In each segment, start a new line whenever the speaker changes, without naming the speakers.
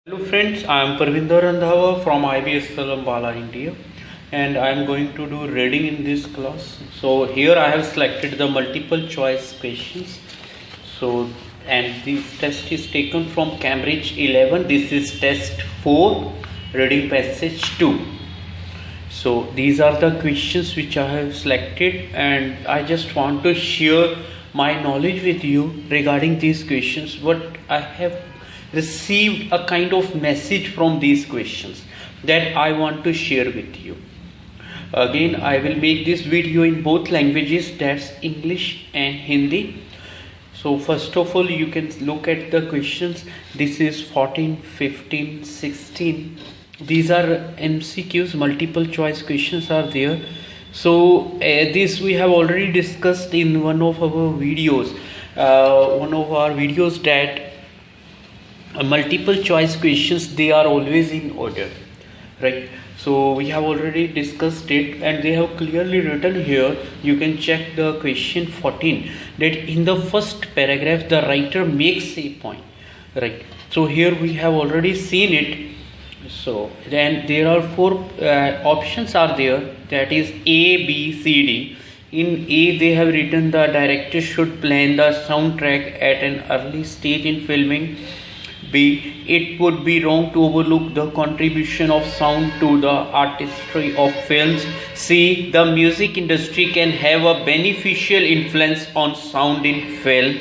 Hello friends, I am Parvinder Randhawa from IBSL AMBALA, India, and I am going to do reading in this class. So here I have selected the multiple choice questions. And this test is taken from Cambridge 11. This is test 4, reading passage 2. So these are the questions which I have selected, and I just want to share my knowledge with you regarding these questions. What I have received a kind of message from these questions that I want to share with you. Again, I will make this video in both languages, that's English and Hindi. So first of all, you can look at the questions. This is 14, 15, 16. These are MCQs, multiple choice questions are there. So this we have already discussed in one of our videos. That multiple choice questions, they are always in order, right? So we have already discussed it, and they have clearly written here. You can check the question 14, that in the first paragraph the writer makes a point, right? So here we have already seen it. So then there are four options are there, that is A, B, C, D. In A, they have written the director should plan the soundtrack at an early stage in filming. B, it would be wrong to overlook the contribution of sound to the artistry of films. C, the music industry can have a beneficial influence on sound in film.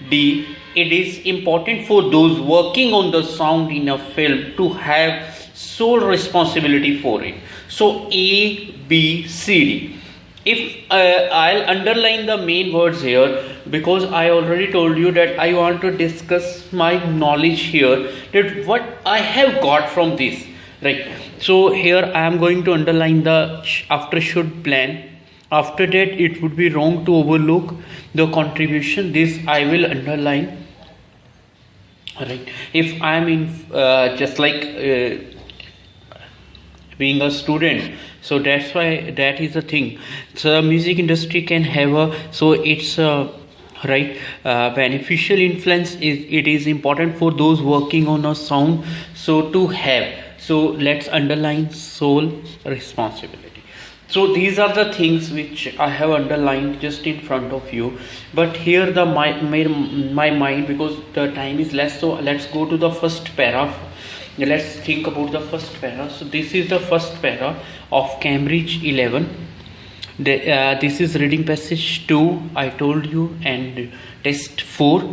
D, it is important for those working on the sound in a film to have sole responsibility for it. So A, B, C, D. If I'll underline the main words here, because I already told you that I want to discuss my knowledge here, that what I have got from this, right? So here I am going to underline the after should plan. After that, it would be wrong to overlook the contribution. This I will underline, right? If I am in just like being a student, so that's why that is the thing. So music industry can have a, so it's right, beneficial influence it is important for those working on a sound, so to have, so let's underline sole responsibility. So these are the things which I have underlined just in front of you. But here the my mind, because the time is less, so let's go to the first paragraph. Let's think about the first para. So this is the first para of Cambridge 11. This is reading passage 2, I told you, and test 4.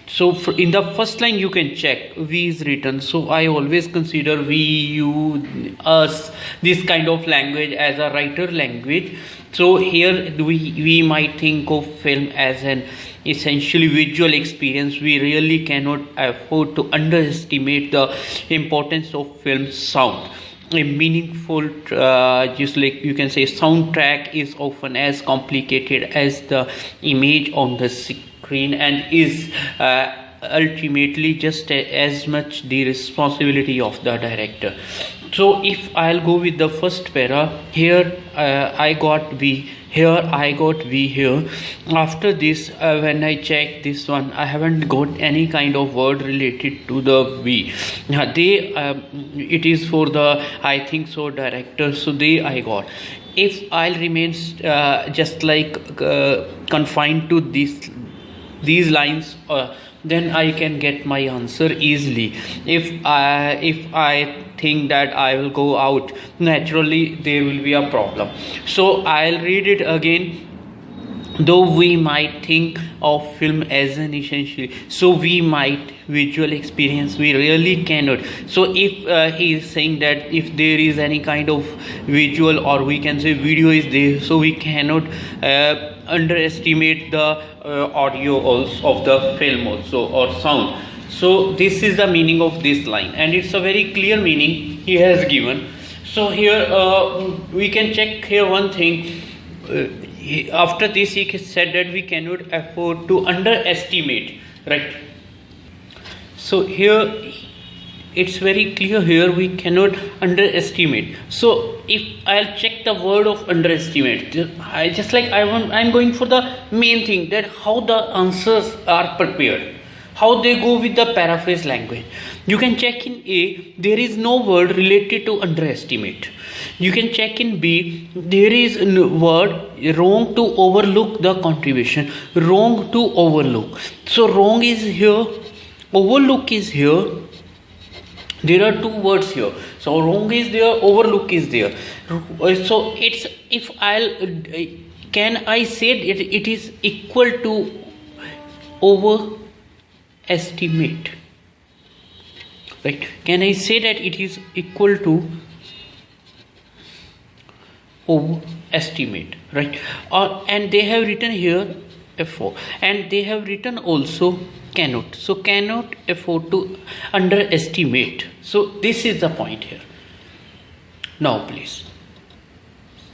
So in the first line you can check we is written. So I always consider we, you, us, this kind of language as a writer language. So here we might think of film as an essentially visual experience. We really cannot afford to underestimate the importance of film sound. A meaningful, just like you can say, soundtrack is often as complicated as the image on the screen, and is ultimately just as much the responsibility of the director. So if I'll go with the first para, here I got V, here I got V here. After this, when I check this one, I haven't got any kind of word related to the V. It is for the, I think so, director, so they I got. If I'll remain just like confined to these lines, then I can get my answer easily. If I think that I will go out, naturally there will be a problem. So I'll read it again. Though we might think of film as an essential, so we might visual experience, we really cannot. So if he is saying that if there is any kind of visual, or we can say video is there, so we cannot underestimate the audio also of the film also, or sound. So this is the meaning of this line, and it's a very clear meaning he has given. So here we can check here one thing. After this he said that we cannot afford to underestimate, right? So here it's very clear, here we cannot underestimate. So if I'll check the word of underestimate, I'm going for the main thing, that how the answers are prepared, how they go with the paraphrase language. You can check in A, there is no word related to underestimate. You can check in B, there is no word wrong to overlook the contribution. Wrong to overlook. So wrong is here, overlook is here. There are two words here. So wrong is there, overlook is there. So it's, if I'll, can I say it is equal to overestimate? Right? Can I say that it is equal to overestimate? Right? And they have written here F4, and they have written also cannot. So cannot afford to underestimate. So this is the point here. Now please.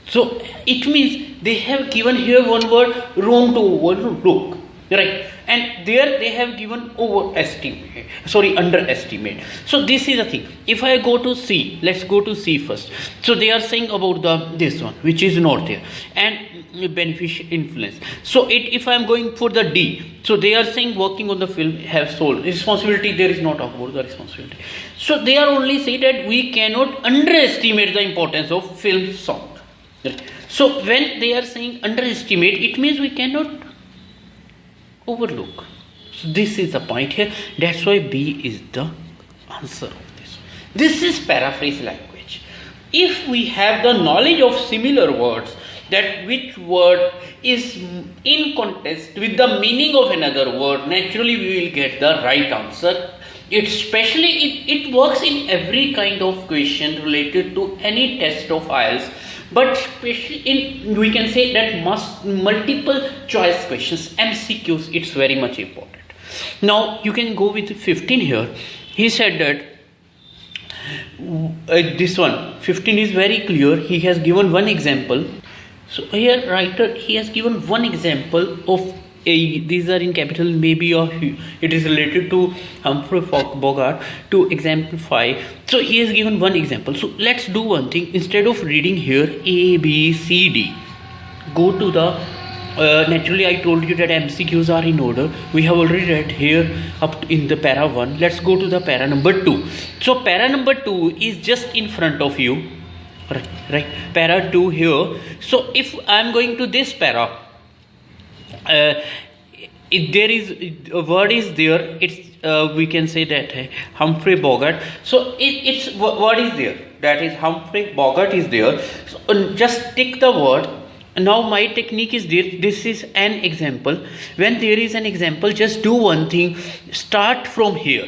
So it means they have given here one word wrong to overlook, right? And there they have given underestimate. So this is the thing. If I go to C, let's go to C first. So they are saying about this one, which is not there, and beneficial influence. So if I am going for the D, so they are saying working on the film have sole responsibility. There is not about the responsibility. So they are only saying that we cannot underestimate the importance of film sound. So when they are saying underestimate, it means we cannot overlook. So this is the point here. That's why B is the answer of this. This is paraphrase language. If we have the knowledge of similar words, that which word is in context with the meaning of another word, naturally we will get the right answer. It works in every kind of question related to any test of IELTS, but especially in, we can say that multiple choice questions, MCQs, it's very much important. Now you can go with 15 here. He said that this one 15 is very clear. He has given one example. So here writer, he has given one example of these are in capital, maybe it is related to Humphrey Bogart to exemplify. So he has given one example. So let's do one thing. Instead of reading here A, B, C, D, go to the naturally I told you that MCQs are in order. We have already read here up in the para 1. Let's go to the para number 2. So para number 2 is just in front of you, right? Para 2 here. So if I am going to this para, if there is a word is there, it's we can say that Humphrey Bogart. So it's word is there, that is Humphrey Bogart is there. So just take the word. Now my technique is this is an example. When there is an example, just do one thing, start from here,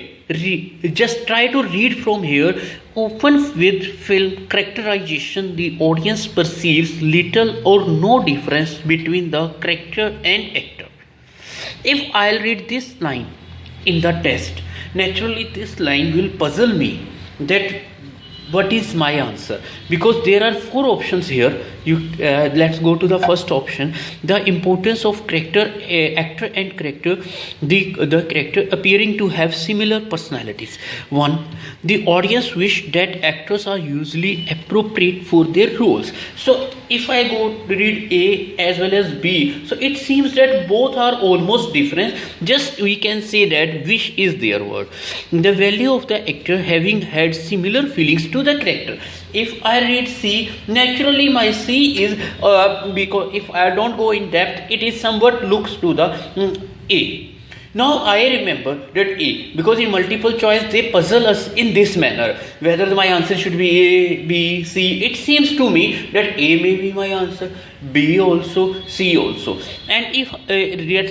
just try to read from here. Open with film characterization. The audience perceives little or no difference between the character and actor. If I'll read this line in the test, naturally this line will puzzle me that what is my answer, because there are 4 options here. Let's go to the first option. The importance of character, actor and character, the character appearing to have similar personalities. 1. The audience wish that actors are usually appropriate for their roles. So if I go to read A as well as B, so it seems that both are almost different. Just we can say that wish is their word. The value of the actor having had similar feelings to the character. If I read C, naturally my C is because if I don't go in depth, it is somewhat looks to the A. Now I remember that A, because in multiple choice they puzzle us in this manner, whether my answer should be A, B, C. It seems to me that A may be my answer, B also, C also. And if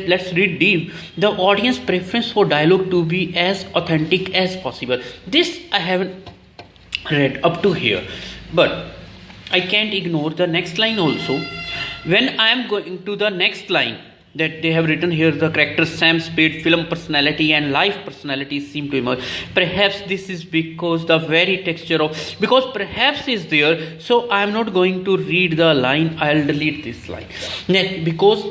let's read D, the audience preference for dialogue to be as authentic as possible. This I haven't read up to here, but I can't ignore the next line also. When I am going to the next line, that they have written here, the characters Sam Spade, film personality and life personality seem to emerge. Perhaps this is because the very texture of, because perhaps is there, so I am not going to read the line, I will delete this line. Because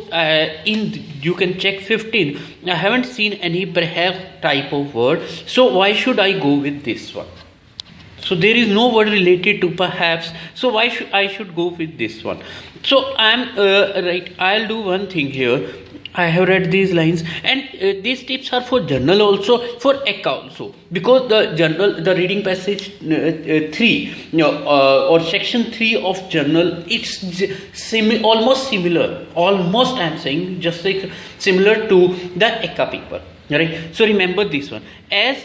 you can check 15, I haven't seen any perhaps type of word, so why should I go with this one? So there is no word related to perhaps, so why should I go with this one? So I am right, I'll do one thing here. I have read these lines, and these tips are for journal also, for ECA also, because the journal, the reading passage 3, or section 3 of journal, it's almost similar, almost I am saying, just like similar to the ECA paper, right? So remember this one. As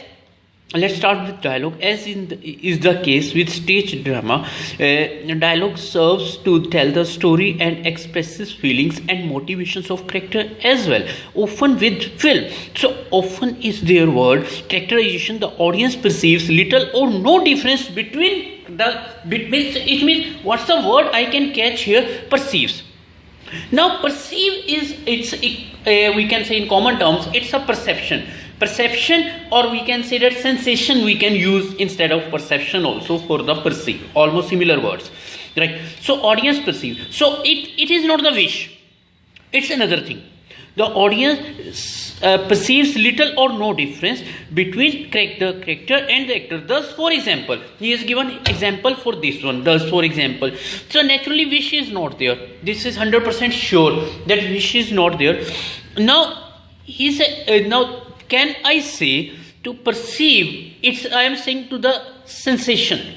let's start with dialogue. As is the case with stage drama, dialogue serves to tell the story and expresses feelings and motivations of character as well, often with film. So often is their word characterization, the audience perceives little or no difference between it means, what's the word I can catch here? Perceives. Now perceive is, we can say in common terms, it's a perception, or we can say that sensation we can use instead of perception also for the perceive, almost similar words, right? So audience perceive, so it is not the wish, it's another thing. The audience perceives little or no difference between character and the actor. Thus, for example, he has given example for this one. Thus, for example, so naturally wish is not there. This is 100% sure that wish is not there. Now he said, now can I say to perceive? I am saying to the sensation.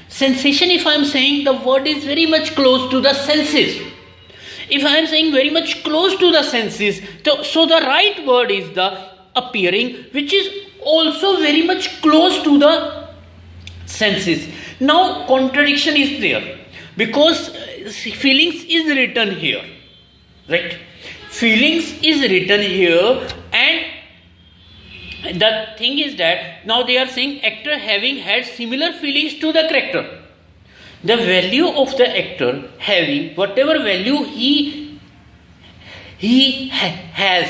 Sensation, if I am saying, the word is very much close to the senses. If I am saying very much close to the senses, so the right word is the appearing, which is also very much close to the senses. Now contradiction is there, because feelings is written here, right? Feelings is written here, and the thing is that now they are saying actor having had similar feelings to the character. The value of the actor having whatever value he has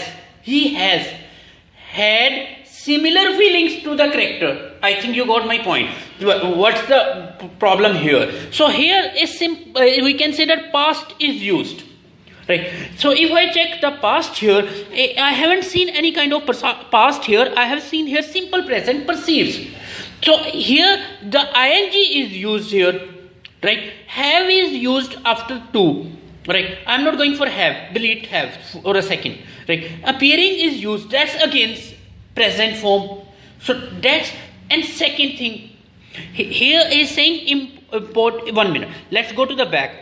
had similar feelings to the character. I think you got my point. What's the problem here? So here is we can say that past is used, right? So if I check the past here, I haven't seen any kind of past here. I have seen here simple present perceives. So here the ing is used here, right? Have is used after to, right? I'm not going for have, delete have for a second, right? Appearing is used, that's against present form. So that's, and second thing here is saying import. 1 minute, let's go to the back.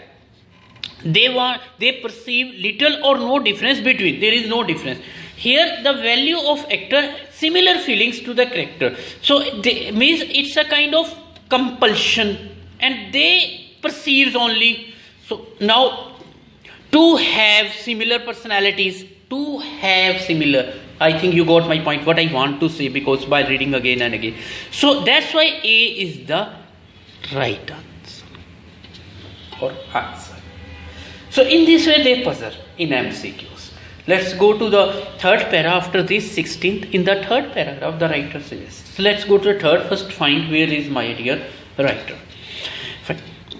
They perceive little or no difference between, there is no difference here. The value of actor similar feelings to the character, so means it's a kind of compulsion, and they perceives only. So now to have similar personalities, to have similar, I think you got my point, what I want to say, because by reading again and again. So that's why A is the right answer or answer. So in this way they puzzle in MCQs. Let's go to the third para after this 16th. In the third paragraph the writer suggests. So let's go to the third. First find where is my dear writer.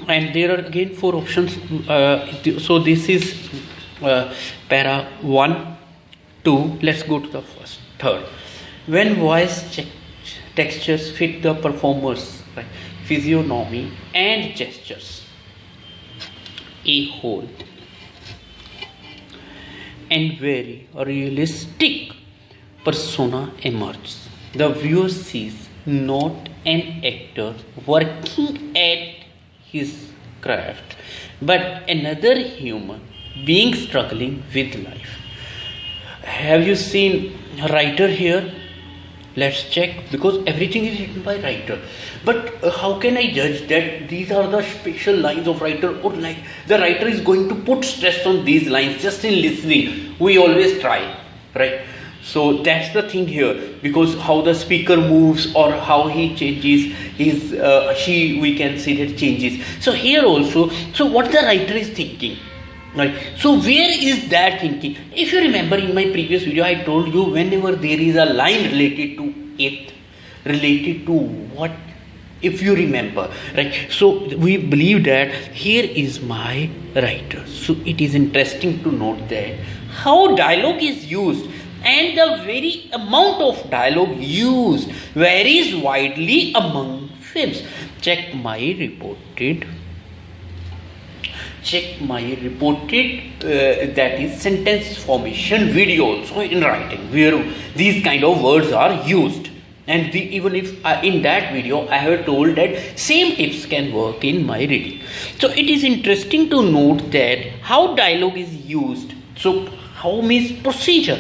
And there are again 4 options. So this is para 1, 2. Let's go to the third. When voice textures fit the performer's physiognomy and gestures, a whole and very realistic persona emerges. The viewer sees not an actor working at his craft, but another human being struggling with life. Have you seen writer here? Let's check, because everything is written by writer. But how can I judge that these are the special lines of writer, or like the writer is going to put stress on these lines just in listening? We always try, right? So that's the thing here, because how the speaker moves or how he changes his, we can say that changes. So here also, so what the writer is thinking, right? So where is that thinking? If you remember in my previous video, I told you whenever there is a line related to it, related to what, if you remember, right? So we believe that here is my writer. So it is interesting to note that how dialogue is used, and the very amount of dialogue used varies widely among films. Check my reported check my reported that is sentence formation video also in writing, where these kind of words are used. And even if in that video I have told that same tips can work in my reading. So it is interesting to note that how dialogue is used. So how means procedure,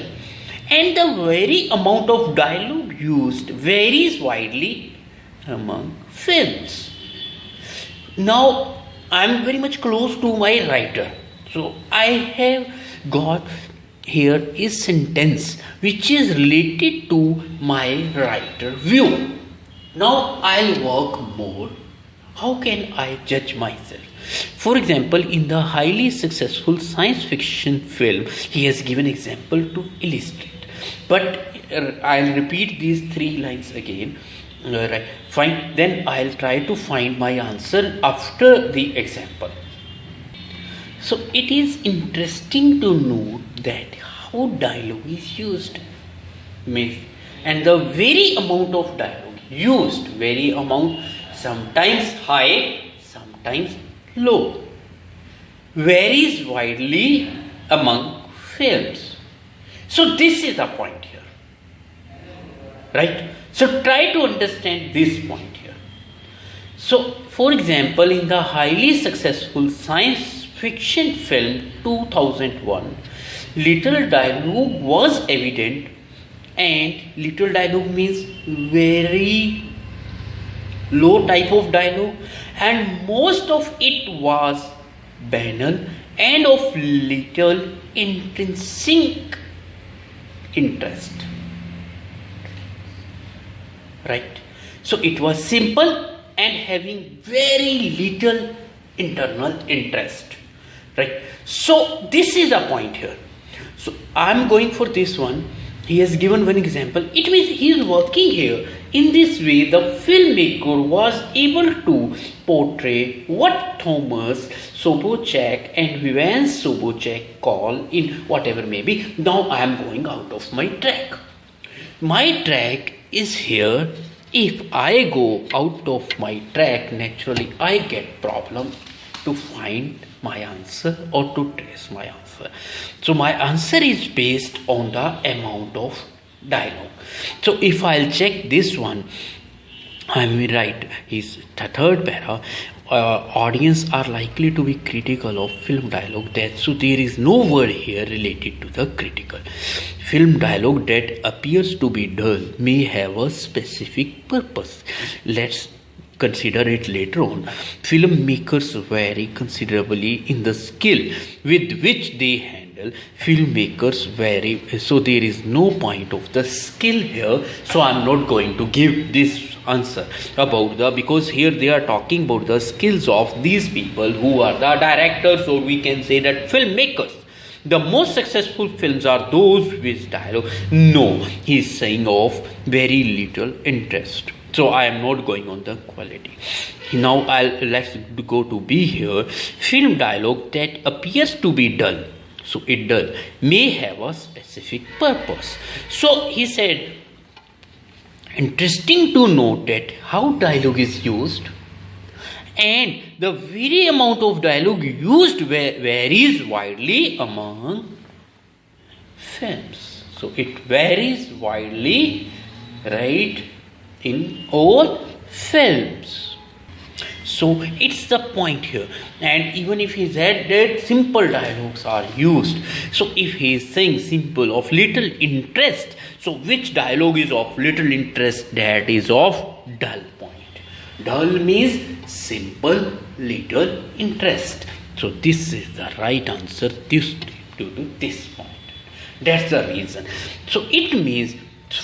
and the very amount of dialogue used varies widely among films. Now I am very much close to my writer, so I have got here is sentence which is related to my writer view. Now I'll work more. How can I judge myself? For example, in the highly successful science fiction film, he has given example to illustrate. But I'll repeat these 3 lines again. Right, fine. Then I'll try to find my answer after the example. So it is interesting to note that how dialogue is used, and the very amount of dialogue used, very amount, sometimes high, sometimes low, varies widely among films. So this is the point here, right? So try to understand this point here. So for example, in the highly successful science fiction film 2001, little dialogue was evident, and little dialogue means very low type of dialogue, and most of it was banal and of little intrinsic interest. Right? So it was simple and having very little internal interest. Right? So this is the point here. So I am going for this one. He has given one example. It means he is working here. In this way, the filmmaker was able to portray what Thomas Sobchak and Vivian Sobchak call in whatever may be. Now I am going out of my track. My track is here. If I go out of my track, naturally I get problem to find my answer or to trace my answer. So my answer is based on the amount of dialogue. So if I'll check this one, I will write his third para. Audience are likely to be critical of film dialogue. So there is no word here related to the critical. Film dialogue that appears to be dull may have a specific purpose. Let's consider it later on. Filmmakers vary considerably in the skill with which they handle. Filmmakers vary, so there is no point of the skill here. So I'm not going to give this answer about because here they are talking about the skills of these people who are the directors, or we can say that filmmakers. The most successful films are those with dialogue. No, he is saying of very little interest. So I am not going on the quality. Now let's go to B here. Film dialogue that appears to be dull. So it dull may have a specific purpose. So he said, interesting to note that how dialogue is used, and the very amount of dialogue used varies widely among films. So it varies widely, right, in all films. So it's the point here. And even if he said that simple dialogues are used, so if he is saying simple of little interest, so which dialogue is of little interest? That is of dull point. Dull means simple, little interest. So this is the right answer due to this point. That's the reason. So it means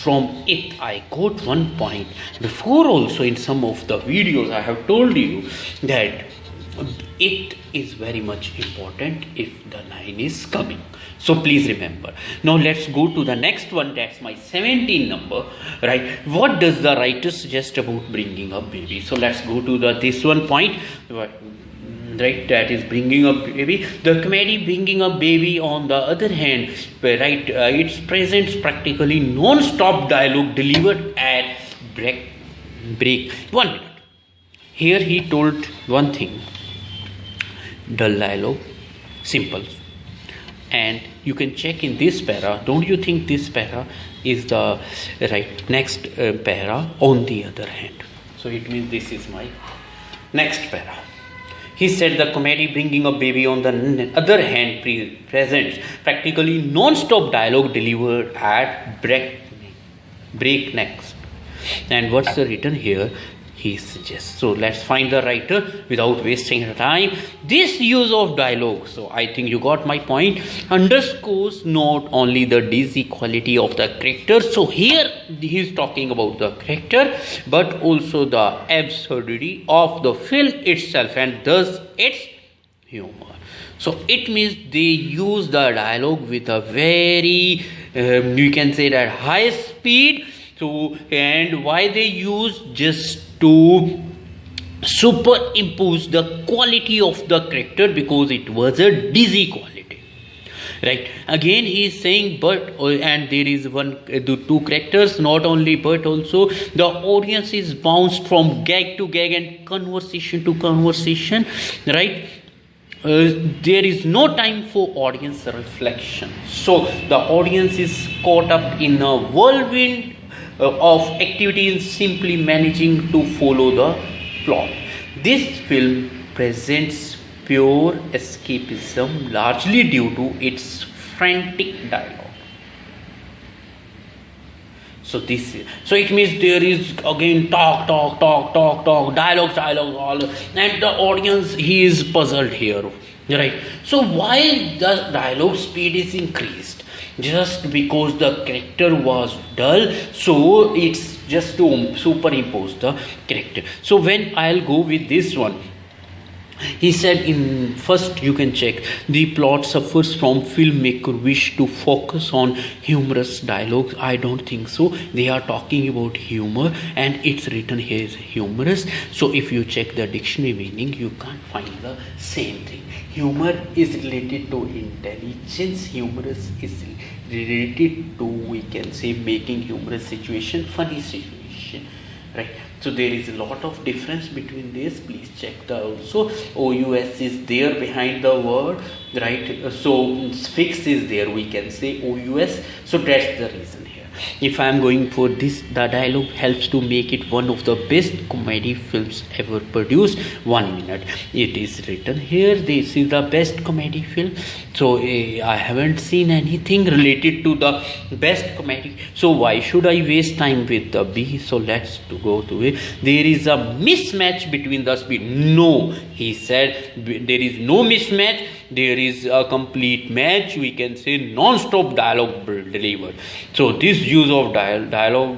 from it I got 1 point. Before also in some of the videos I have told you that it is very much important if the line is coming. So please remember. Now let's go to the next one. That's my 17 number. Right. What does the writer suggest about bringing up baby? So let's go to this one point. Right, that is bringing up baby. The comedy bringing up baby, on the other hand, right, it presents practically non-stop dialogue delivered at break. 1 minute. Here he told one thing. dull dialogue, simple. And you can check in this para. Don't you think this para is the right next para on the other hand? So it means this is my next para. He said the comedy bringing a baby on the other hand presents practically non-stop dialogue delivered at breakneck. And what's the written here? He suggests. So let's find the writer without wasting time. This use of dialogue, so I think you got my point, underscores not only the dizzy quality of the character. So here he is talking about the character, but also the absurdity of the film itself and thus its humor. So it means they use the dialogue with a very, you can say that high speed. So, and why they use just to superimpose the quality of the character, because it was a dizzy quality, right? Again he is saying, but and there is two characters, not only but also the audience is bounced from gag to gag and conversation to conversation, right? There is no time for audience reflection. So the audience is caught up in a whirlwind of activities, simply managing to follow the plot. This film presents pure escapism, largely due to its frantic dialogue. So it means there is again talk, dialogue, all, and the audience, he is puzzled here, right? So why the dialogue speed is increased? Just because the character was dull, so it's just to superimpose the character. So when I'll go with this one, he said in first you can check the plot suffers from filmmaker wish to focus on humorous dialogues. I don't think so. They are talking about humor and it's written here is humorous. So if you check the dictionary meaning, you can't find the same thing. Humor is related to intelligence. Humorous is related to, we can say, making humorous situation funny situation, right? So there is a lot of difference between this. Please check the also OUS is there behind the word, right? So fix is there, we can say OUS. So that's the reason here. If I am going for this, the dialogue helps to make it one of the best comedy films ever produced. 1 minute. It is written here. This is the best comedy film. So I haven't seen anything related to the best comedy. So why should I waste time with the B? So let's go to it. There is a mismatch between the speed. No, he said there is no mismatch. There is a complete match. We can say non-stop dialogue delivered. So this use of dialogue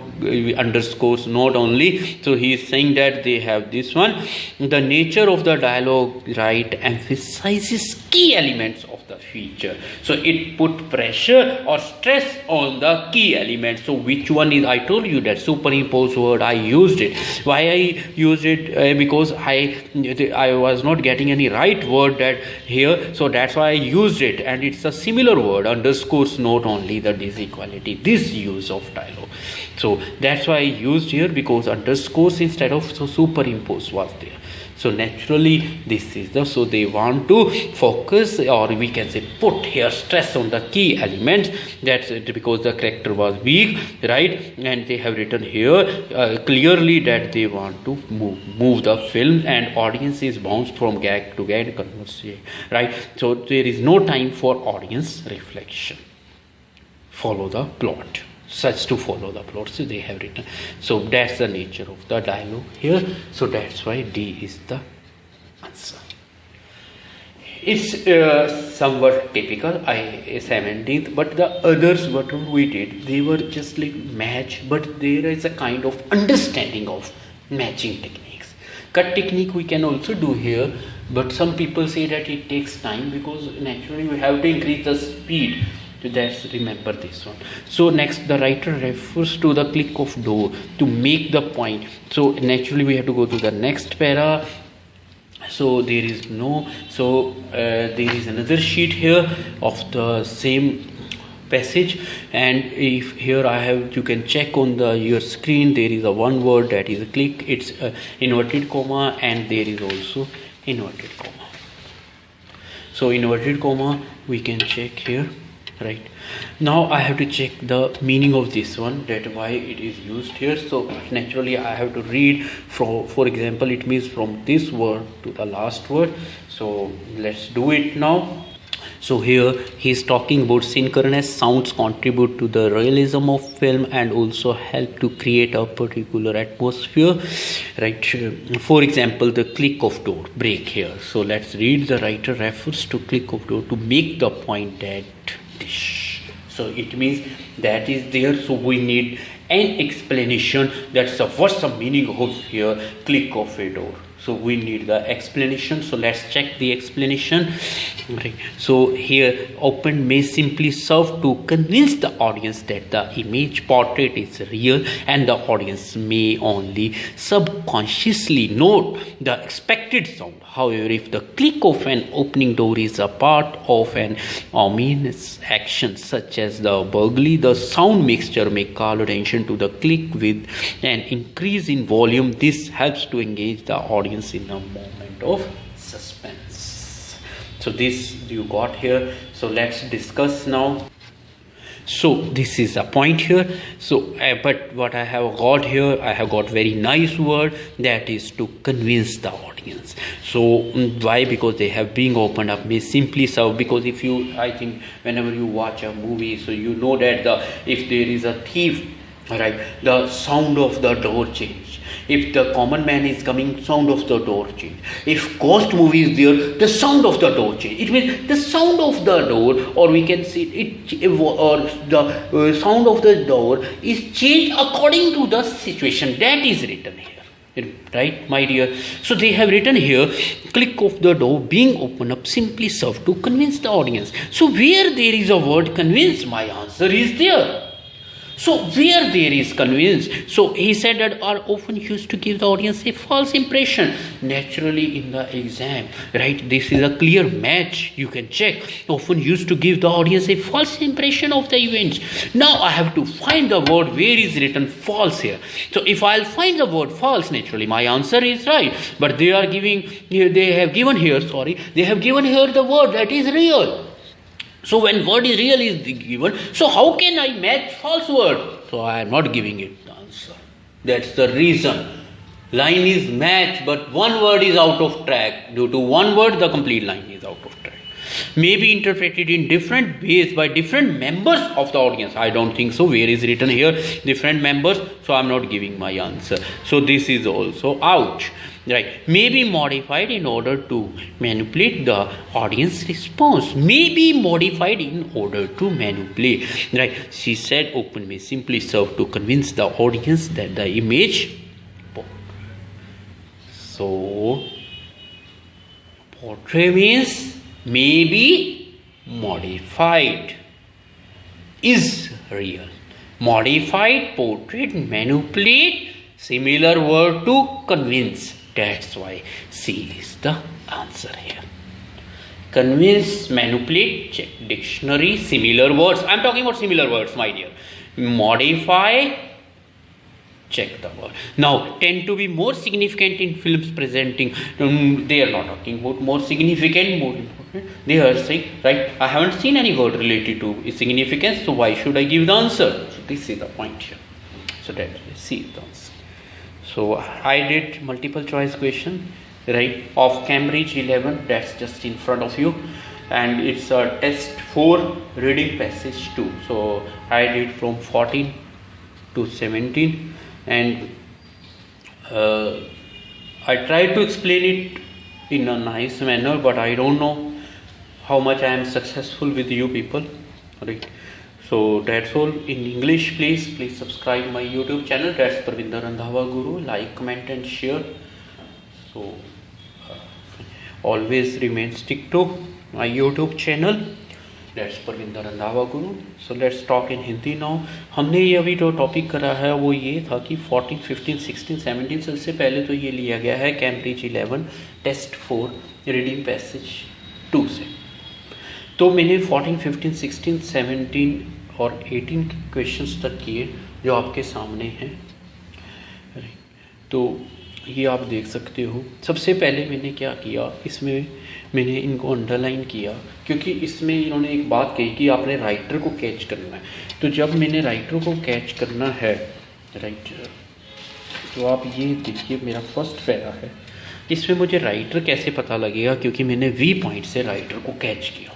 underscores not only. So he is saying that they have this one. The nature of the dialogue, right, emphasizes key elements of the feature. So it put pressure or stress on the key elements. So which one is, I told you that superimpose word, I used it. Why I used it? Because I was not getting any right word that here. So that's why I used it, and it's a similar word, underscores not only the disequality, this use of dialogue. So that's why I used here, because underscores instead of superimpose was there. So naturally this is the, so they want to focus, or we can say put here stress on the key elements. That's it, because the character was weak, right? And they have written here clearly that they want to move the film, and audience is bounced from gag to gag conversation, right? So there is no time for audience reflection. Follow the plot. Such to follow the plot, so they have written. So that's the nature of the dialogue here. So that's why D is the answer. It's somewhat typical. 17th, but the others what we did, they were just like match, but there is a kind of understanding of matching techniques. Cut technique we can also do here, but some people say that it takes time, because naturally we have to increase the speed. So that's, remember this one. So next, the writer refers to the click of door to make the point. So naturally we have to go to the next para. So there is no, so there is another sheet here of the same passage, and if here I have, you can check on the your screen, there is a one word that is a click, it's inverted comma, and there is also inverted comma. So inverted comma we can check here, right? Now I have to check the meaning of this one, that why it is used here. So naturally I have to read from, for example, it means from this word to the last word. So let's do it now. So here he is talking about synchronous sounds contribute to the realism of film and also help to create a particular atmosphere, right? For example, the click of door, break here. So let's read. The writer refers to click of door to make the point that this. So it means that is there. So we need an explanation. That's what's the meaning of here click of a door. So we need the explanation. So let's check the explanation. Right. So here open may simply serve to convince the audience that the image portrait is real, and the audience may only subconsciously note the expected sound. However, if the click of an opening door is a part of an ominous action such as the burglary, the sound mixture may call attention to the click with an increase in volume. This helps to engage the audience in a moment of suspense. So this you got here. So let's discuss now. So this is a point here. So but what I have got here, I have got very nice word, that is to convince the audience. So why? Because they have been opened up may simply serve, because if you, I think whenever you watch a movie, so you know that if there is a thief, right, the sound of the door change. If the common man is coming, sound of the door change. If ghost movie is there, the sound of the door change. It means the sound of the door, or we can say it, or the sound of the door is changed according to the situation. That is written here, right, my dear? So they have written here, click of the door being opened up simply serve to convince the audience. So where there is a word convince, my answer is there. So where there is convinced, so he said that are often used to give the audience a false impression. Naturally in the exam, right, this is a clear match, you can check. Often used to give the audience a false impression of the events. Now I have to find the word where is written false here. So if I'll find the word false, naturally my answer is right. But they are giving, they have given here the word that is real. So when word is real is given, so how can I match false word? So I am not giving it the answer. That's the reason. Line is matched, but one word is out of track. Due to one word, the complete line is out of track. May be interpreted in different ways by different members of the audience. I don't think so. Where is written here? Different members. So I am not giving my answer. So this is also out. Right, may be modified in order to manipulate the audience response. May be modified in order to manipulate. Right, she said open may simply serve to convince the audience that the image. So portrait means may be modified is real. Modified, portrait, manipulate, similar word to convince. That's why C is the answer here. Convince, manipulate, check dictionary, similar words. I am talking about similar words, my dear. Modify, check the word. Now, tend to be more significant in films presenting. They are not talking about more significant, more important. They are saying, right, I haven't seen any word related to significance, so why should I give the answer? So this is the point here. So that C is the answer. So I did multiple choice question, right, of Cambridge 11, that's just in front of you, and it's a test 4 reading passage 2. So I did from 14 to 17, and I tried to explain it in a nice manner, but I don't know how much I am successful with you people, right? So that's all in English. Please subscribe my YouTube channel. That's Parvinder Randhawa Guru. Like, comment and share. So always stick to my YouTube channel. That's Parvinder Randhawa Guru. So let's talk in Hindi now. हमने ये अभी जो topic करा है वो ये था कि 14, 15, 16, 17 से पहले तो ये लिया गया है कैम्ब्रिज 11 टेस्ट 4 रीडिंग पैसेज 2 से. तो मैंने 14, 15, 16, 17 और 18 क्वेश्चंस तक किए जो आपके सामने हैं. तो ये आप देख सकते हो। सबसे पहले मैंने क्या किया, इसमें मैंने इनको अंडरलाइन किया क्योंकि इसमें इन्होंने एक बात कही कि आपने राइटर को कैच करना है। तो जब मैंने राइटर को कैच करना है, राइटर, तो आप ये देखिए मेरा फर्स्ट पैरा है, इसमें मुझे राइटर कैसे पता लगेगा, क्योंकि मैंने वी पॉइंट से राइटर को कैच किया।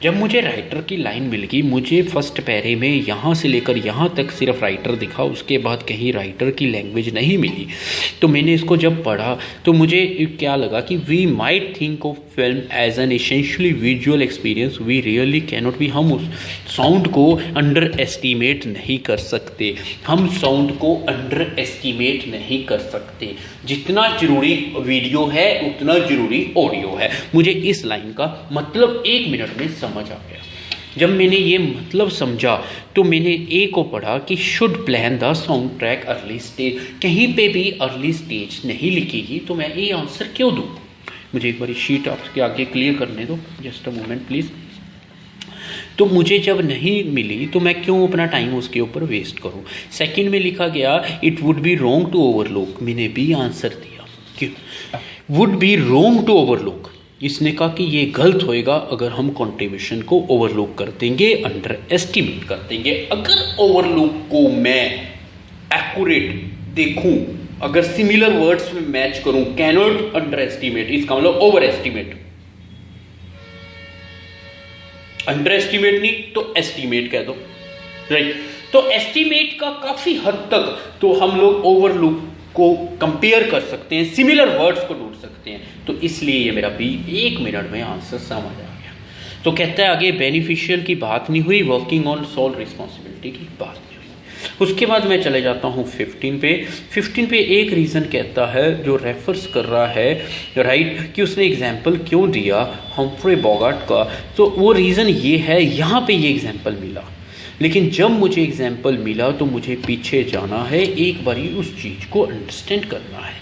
जब मुझे राइटर की लाइन मिल गई, मुझे फर्स्ट पैरे में यहाँ से लेकर यहाँ तक सिर्फ राइटर दिखा, उसके बाद कहीं राइटर की लैंग्वेज नहीं मिली। तो मैंने इसको जब पढ़ा तो मुझे क्या लगा कि we might think of film as an essentially visual experience, we really cannot be. हम उस साउंड को अंडर एस्टिमेट नहीं कर सकते, हम साउंड को अंडर एस्टिमेट नहीं कर सकते। जितना जरूरी वीडियो है उतना जरूरी ऑडियो है। मुझे इस लाइन का मतलब 1 मिनट में समझ आ गया। जब मैंने ये मतलब समझा तो मैंने ए को पढ़ा कि should plan the sound track early stage. कहीं पे भी अर्ली स्टेज नहीं लिखेगी तो मैं ए आंसर क्यों दूँ। मुझे एक बार शीट आपके आगे क्लियर करने दो, जस्ट अ मोमेंट प्लीज़। तो मुझे जब नहीं मिली तो मैं क्यों अपना टाइम उसके ऊपर वेस्ट करूं। सेकंड में लिखा गया it would be wrong to overlook, मैंने भी आंसर दिया क्यों, would be wrong to overlook. इसने कहा कि ये गलत होएगा अगर हम कंट्रीब्यूशन को ओवरलुक कर देंगे, अंडर एस्टिमेट कर देंगे। अगर ओवरलुक को मैं एक्यूरेट देखूं, अगर सिमिलर वर्ड्स में मैच करूं, कैनॉट अंडर एस्टिमेट, इसका मतलब ओवर एस्टिमेट। अंडर एस्टिमेट नहीं तो एस्टिमेट कह दो, राइट। तो एस्टिमेट का काफी हद तक तो हम लोग ओवरलुक को कंपेयर कर सकते हैं, सिमिलर वर्ड्स को ढूंढ सकते हैं। तो इसलिए ये मेरा बी 1 मिनट में आंसर समझ आ गया। तो कहता है आगे बेनिफिशियल की बात नहीं हुई, वर्किंग ऑन सोल रिस्पॉन्सिबिलिटी की बात नहीं हुई। उसके बाद मैं चले जाता हूँ 15 पे। 15 पे एक रीज़न कहता है जो रेफर्स कर रहा है, राइट, कि उसने एग्जाम्पल क्यों दिया हम्फ्रे बोगार्ट का। तो वो रीज़न ये है, यहाँ पे ये एग्जाम्पल मिला, लेकिन जब मुझे एग्जाम्पल मिला तो मुझे पीछे जाना है, एक बारी उस चीज़ को अंडरस्टैंड करना है।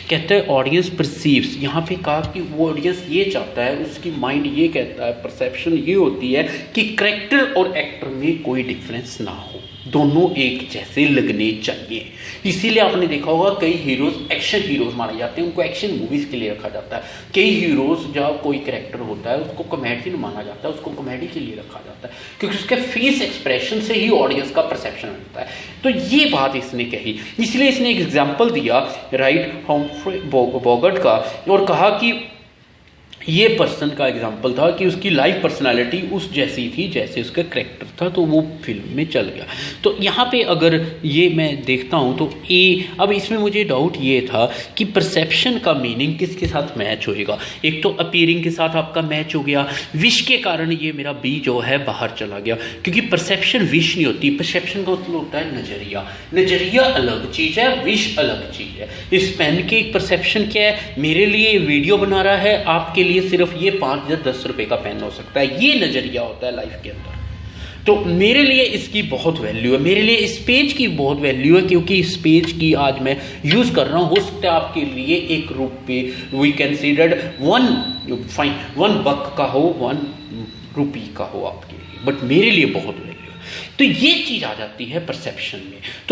कहता है ऑडियंस परसीव्स, यहाँ पे कहा कि वो ऑडियंस ये चाहता है, उसकी माइंड ये कहता है, परसेप्शन ये होती है कि कैरेक्टर और एक्टर में कोई डिफरेंस ना हो, दोनों एक जैसे लगने चाहिए। इसीलिए आपने देखा होगा कई हीरोज एक्शन हीरोज माने जाते हैं, उनको एक्शन मूवीज के लिए रखा जाता है। कई हीरोज जब कोई कैरेक्टर होता है उसको कॉमेडियन माना जाता है, उसको कॉमेडी के लिए रखा जाता है, क्योंकि उसके फेस एक्सप्रेशन से ही ऑडियंस का परसेप्शन होता है। तो ये बात इसने कही, इसलिए इसने एक एग्जाम्पल दिया, राइट, हम्फ्रे बोगार्ट का, और कहा कि ये पर्सन का एग्जाम्पल था कि उसकी लाइफ पर्सनालिटी उस जैसी थी जैसे उसका कैरेक्टर था, तो वो फिल्म में चल गया। तो यहाँ पे अगर ये मैं देखता हूँ तो ए, अब इसमें मुझे डाउट ये था कि परसेप्शन का मीनिंग किसके साथ मैच होएगा। एक तो अपीयरिंग के साथ आपका मैच हो गया, विश के कारण ये मेरा बी जो है बाहर चला गया, क्योंकि परसेप्शन विश नहीं होती। परसेप्शन का मतलब होता है नजरिया, नजरिया अलग चीज़ है, विश अलग चीज़ है। इस पेन की परसेप्शन क्या है, मेरे लिए वीडियो बना रहा है, आपके ये सिर्फ ये 5 या 10 रुपए का पेन हो सकता है, ये नजरिया होता है लाइफ के अंदर। तो मेरे लिए इसकी बहुत वैल्यू है, मेरे लिए इस पेज की बहुत वैल्यू है, क्योंकि इस पेज की आज मैं यूज कर रहा हूं। हो सकता है आपके लिए 1 रुपये वी कंसीडर्ड 1 बक का हो, 1 रुपी का हो आपके लिए, बट मेरे लिए बहुत वैल्यू है। तो ये चीज आ जाती है परसेप्शन में।